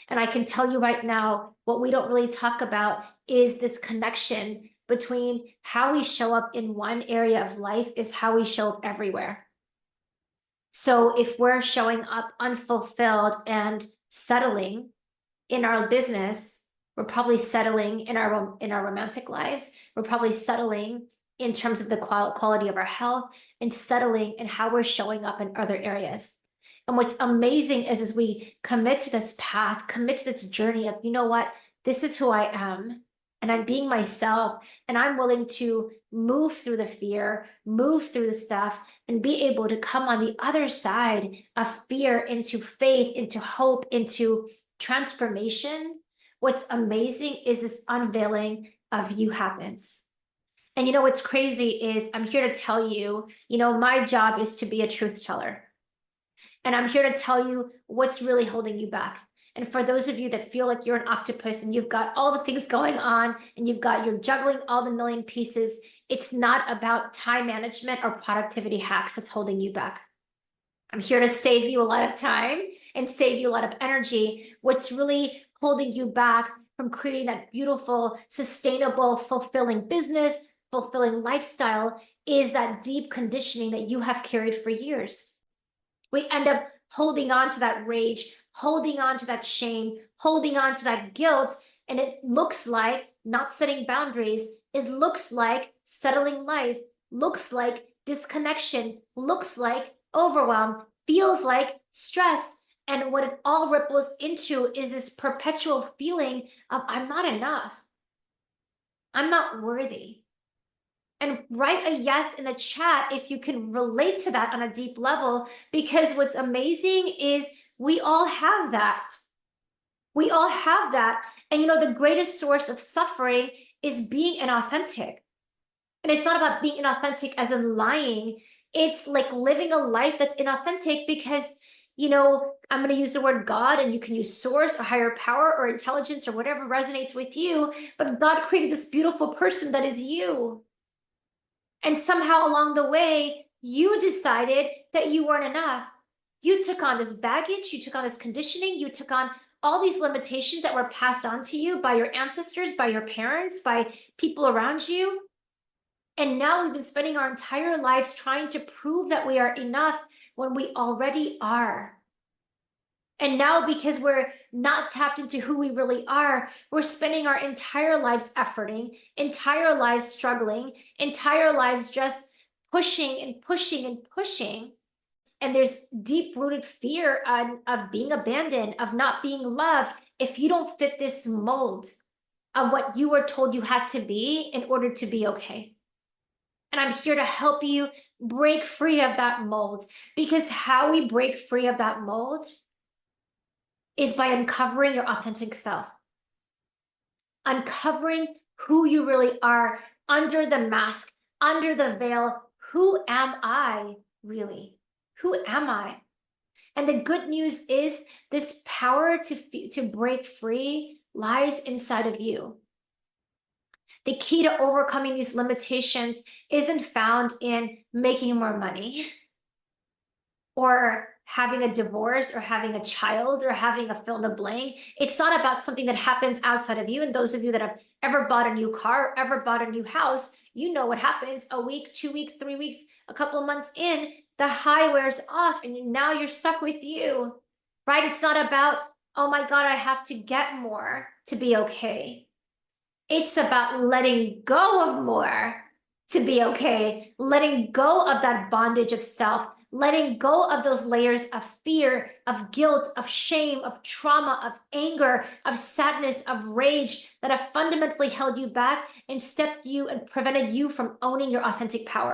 And I can tell you right now, what we don't really talk about is this connection between how we show up in one area of life is how we show up everywhere. So if we're showing up unfulfilled and settling in our business, we're probably settling in our romantic lives. We're probably settling in terms of the quality of our health and settling in how we're showing up in other areas. And what's amazing is as we commit to this path, commit to this journey of, you know what, this is who I am, and I'm being myself, and I'm willing to move through the fear, move through the stuff, and be able to come on the other side of fear into faith, into hope, into transformation. What's amazing is this unveiling of you happens. And you know what's crazy is I'm here to tell you, my job is to be a truth teller. And I'm here to tell you what's really holding you back. And for those of you that feel like you're an octopus and you've got all the things going on and you're juggling all the million pieces, it's not about time management or productivity hacks that's holding you back. I'm here to save you a lot of time and save you a lot of energy. What's really holding you back from creating that beautiful, sustainable, fulfilling business, fulfilling lifestyle is that deep conditioning that you have carried for years. We end up holding on to that rage, holding on to that shame, holding on to that guilt. And it looks like not setting boundaries. It looks like settling life, looks like disconnection, looks like overwhelm, feels like stress. And what it all ripples into is this perpetual feeling of I'm not enough. I'm not worthy. And write a yes in the chat if you can relate to that on a deep level, because what's amazing is we all have that. We all have that. And the greatest source of suffering is being inauthentic. And it's not about being inauthentic as in lying. It's like living a life that's inauthentic because, I'm going to use the word God, and you can use source or higher power or intelligence or whatever resonates with you. But God created this beautiful person that is you. And somehow along the way, you decided that you weren't enough. You took on this baggage, you took on this conditioning, you took on all these limitations that were passed on to you by your ancestors, by your parents, by people around you. And now we've been spending our entire lives trying to prove that we are enough when we already are. And now, because we're not tapped into who we really are, we're spending our entire lives efforting, entire lives struggling, entire lives just pushing and pushing and pushing. And there's deep-rooted fear of being abandoned, of not being loved, if you don't fit this mold of what you were told you had to be in order to be okay. And I'm here to help you break free of that mold, because how we break free of that mold is by uncovering your authentic self, uncovering who you really are under the mask, under the veil. Who am I really? Who am I? And the good news is this power to break free lies inside of you. The key to overcoming these limitations isn't found in making more money or having a divorce or having a child or having a fill in the blank. It's not about something that happens outside of you. And those of you that have ever bought a new car, ever bought a new house, you know what happens a week, 2 weeks, 3 weeks, a couple of months in, the high wears off and now you're stuck with you, right? It's not about, oh my God, I have to get more to be okay. It's about letting go of more to be okay, letting go of that bondage of self, letting go of those layers of fear, of guilt, of shame, of trauma, of anger, of sadness, of rage that have fundamentally held you back and stepped you and prevented you from owning your authentic power.